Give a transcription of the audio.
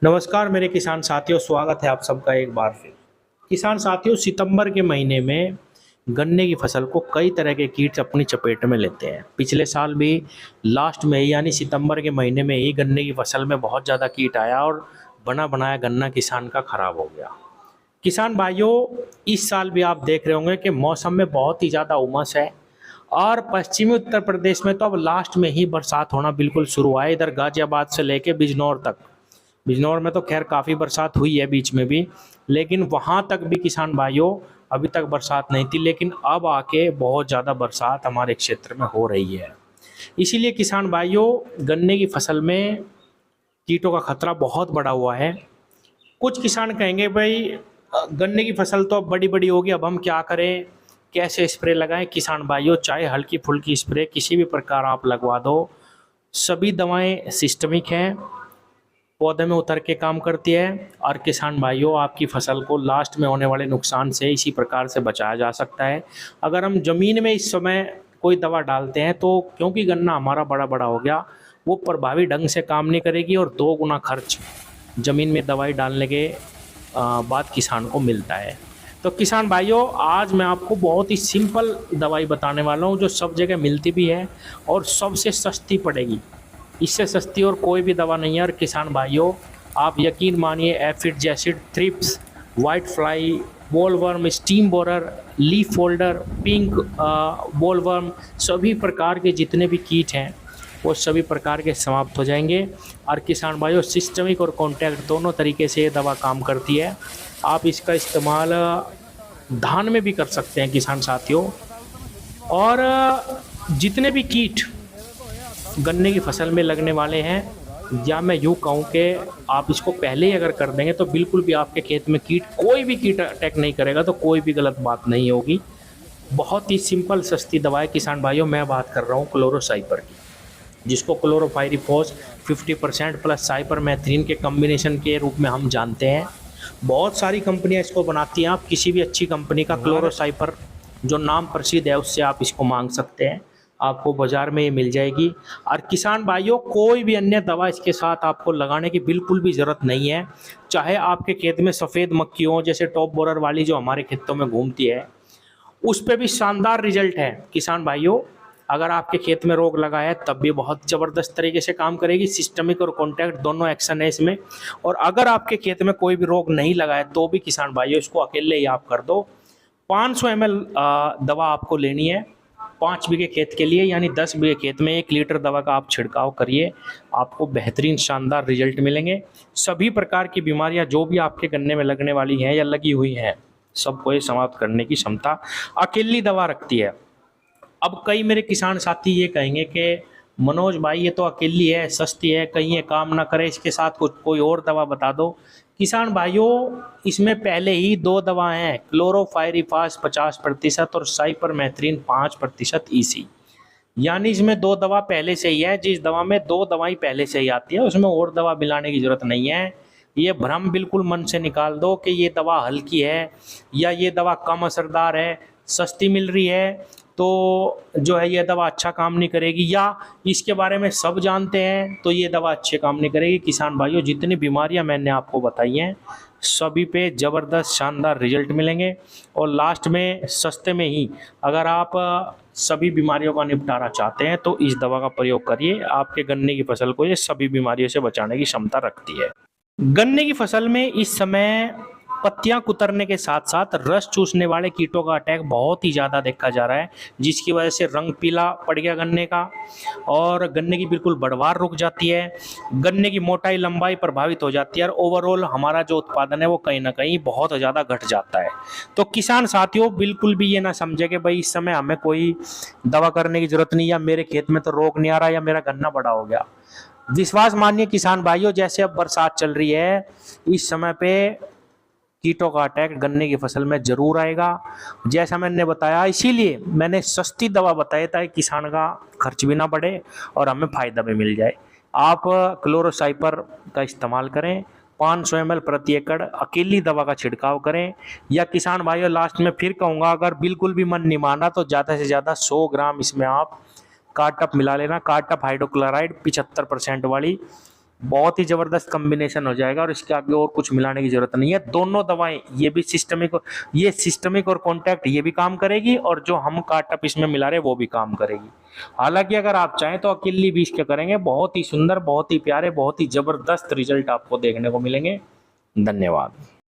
नमस्कार मेरे किसान साथियों, स्वागत है आप सबका एक बार फिर। किसान साथियों, सितंबर के महीने में गन्ने की फसल को कई तरह के कीट अपनी चपेट में लेते हैं। पिछले साल भी लास्ट में यानी सितंबर के महीने में ही गन्ने की फसल में बहुत ज़्यादा कीट आया और बना बनाया गन्ना किसान का खराब हो गया। किसान भाइयों, इस साल भी आप देख रहे होंगे कि मौसम में बहुत ही ज़्यादा उमस है और पश्चिमी उत्तर प्रदेश में तो अब लास्ट में ही बरसात होना बिल्कुल शुरू हुआ है। इधर गाजियाबाद से लेके बिजनौर तक, बिजनौर में तो खैर काफ़ी बरसात हुई है बीच में भी, लेकिन वहाँ तक भी किसान भाइयों अभी तक बरसात नहीं थी, लेकिन अब आके बहुत ज़्यादा बरसात हमारे क्षेत्र में हो रही है। इसीलिए किसान भाइयों, गन्ने की फसल में कीटों का खतरा बहुत बढ़ा हुआ है। कुछ किसान कहेंगे भाई गन्ने की फसल तो अब बड़ी बड़ी होगी, अब हम क्या करें, कैसे स्प्रे लगाएं। किसान भाइयों, चाहे हल्की फुल्की स्प्रे किसी भी प्रकार आप लगवा दो, सभी दवाएं सिस्टमिक हैं, पौधे में उतर के काम करती है और किसान भाइयों आपकी फसल को लास्ट में होने वाले नुकसान से इसी प्रकार से बचाया जा सकता है। अगर हम ज़मीन में इस समय कोई दवा डालते हैं तो क्योंकि गन्ना हमारा बड़ा बड़ा हो गया, वो प्रभावी ढंग से काम नहीं करेगी और 2 गुना खर्च ज़मीन में दवाई डालने के बाद किसान को मिलता है। तो किसान भाइयों, आज मैं आपको बहुत ही सिंपल दवाई बताने वाला हूँ जो सब जगह मिलती भी है और सबसे सस्ती पड़ेगी। इससे सस्ती और कोई भी दवा नहीं है। और किसान भाइयों, आप यकीन मानिए, aphid, jassid, thrips, white fly, bollworm, steam borer, leaf folder, pink bollworm, सभी प्रकार के जितने भी कीट हैं वो सभी प्रकार के समाप्त हो जाएंगे। और किसान भाइयों, सिस्टमिक और कॉन्टैक्ट दोनों तरीके से ये दवा काम करती है। आप इसका इस्तेमाल धान में भी कर सकते हैं किसान साथियों। और जितने भी कीट गन्ने की फसल में लगने वाले हैं, या मैं यूँ कहूँ कि आप इसको पहले ही अगर कर देंगे तो बिल्कुल भी आपके खेत में कोई भी कीट अटैक नहीं करेगा, तो कोई भी गलत बात नहीं होगी। बहुत ही सिंपल सस्ती दवा है किसान भाइयों। मैं बात कर रहा हूँ क्लोरोसाइपर की, जिसको क्लोरोपाइरीफॉस 50% प्लस साइपरमेथ्रिन के कम्बिनेशन के रूप में हम जानते हैं। बहुत सारी कंपनियां इसको बनाती हैं। आप किसी भी अच्छी कंपनी का क्लोरोसाइपर जो नाम प्रसिद्ध है उससे आप इसको मांग सकते हैं, आपको बाज़ार में ये मिल जाएगी। और किसान भाइयों, कोई भी अन्य दवा इसके साथ आपको लगाने की बिल्कुल भी ज़रूरत नहीं है। चाहे आपके खेत में सफ़ेद मक्खी हो, जैसे टॉप बोरर वाली जो हमारे खेतों में घूमती है, उस पर भी शानदार रिजल्ट है किसान भाइयों। अगर आपके खेत में रोग लगा है तब भी बहुत ज़बरदस्त तरीके से काम करेगी। सिस्टमिक और कॉन्टैक्ट दोनों एक्शन है इसमें। और अगर आपके खेत में कोई भी रोग नहीं लगा है तो भी किसान भाइयों इसको अकेले ही आप कर दो। 500 ml दवा आपको लेनी है 5 बीघे खेत के लिए, यानी 10 बीघे खेत में 1 लीटर दवा का आप छिड़काव करिए, आपको बेहतरीन शानदार रिजल्ट मिलेंगे। सभी प्रकार की बीमारियां जो भी आपके गन्ने में लगने वाली हैं या लगी हुई हैं, सबको ये समाप्त करने की क्षमता अकेली दवा रखती है। अब कई मेरे किसान साथी ये कहेंगे कि मनोज भाई ये तो अकेली है, सस्ती है, कहीं ये काम ना करे, इसके साथ कुछ कोई और दवा बता दो। किसान भाइयों, इसमें पहले ही 2 दवाएं हैं, क्लोरोपाइरीफॉस 50% और साइपरमेथ्रिन 5% ईसी, यानी इसमें 2 दवा पहले से ही है। जिस दवा में 2 दवाई पहले से ही आती है उसमें और दवा मिलाने की ज़रूरत नहीं है। ये भ्रम बिल्कुल मन से निकाल दो कि ये दवा हल्की है या ये दवा कम असरदार है, सस्ती मिल रही है तो जो है ये दवा अच्छा काम नहीं करेगी, या इसके बारे में सब जानते हैं तो ये दवा अच्छे काम नहीं करेगी। किसान भाइयों, जितनी बीमारियां मैंने आपको बताई हैं सभी पे ज़बरदस्त शानदार रिजल्ट मिलेंगे। और लास्ट में सस्ते में ही अगर आप सभी बीमारियों का निपटारा चाहते हैं तो इस दवा का प्रयोग करिए। आपके गन्ने की फसल को ये सभी बीमारियों से बचाने की क्षमता रखती है। गन्ने की फसल में इस समय पत्तियां कुतरने के साथ साथ रस चूसने वाले कीटों का अटैक बहुत ही ज़्यादा देखा जा रहा है, जिसकी वजह से रंग पीला पड़ गया गन्ने का और गन्ने की बिल्कुल बढ़वार रुक जाती है, गन्ने की मोटाई लंबाई प्रभावित हो जाती है और ओवरऑल हमारा जो उत्पादन है वो कहीं ना कहीं बहुत ज़्यादा घट जाता है। तो किसान साथियों, बिल्कुल भी ये ना समझे कि भाई इस समय हमें कोई दवा करने की ज़रूरत नहीं, या मेरे खेत में तो रोग नहीं आ रहा, या मेरा गन्ना बड़ा हो गया। विश्वास मानिए किसान भाइयों, जैसे अब बरसात चल रही है इस समय पे कीटों का अटैक गन्ने की फसल में जरूर आएगा, जैसा मैंने बताया। इसीलिए मैंने सस्ती दवा बताई ताकि किसान का खर्च भी ना बढ़े और हमें फ़ायदा भी मिल जाए। आप क्लोरोसाइपर का इस्तेमाल करें, 500 ml प्रति एकड़ अकेली दवा का छिड़काव करें। या किसान भाइयों, लास्ट में फिर कहूँगा, अगर बिल्कुल भी मन नहीं माना तो ज़्यादा से ज़्यादा 100 ग्राम इसमें आप कार्टप मिला लेना, कार्टप हाइड्रोक्लोराइड 75% वाली, बहुत ही जबरदस्त कॉम्बिनेशन हो जाएगा और इसके आगे और कुछ मिलाने की जरूरत नहीं है। दोनों दवाएं, ये भी सिस्टमिक, ये सिस्टमिक और कॉन्टैक्ट ये भी काम करेगी और जो हम कार्टप इसमें मिला रहे हैं वो भी काम करेगी। हालांकि अगर आप चाहें तो अकेली भी इसके करेंगे, बहुत ही सुंदर, बहुत ही प्यारे, बहुत ही जबरदस्त रिजल्ट आपको देखने को मिलेंगे। धन्यवाद।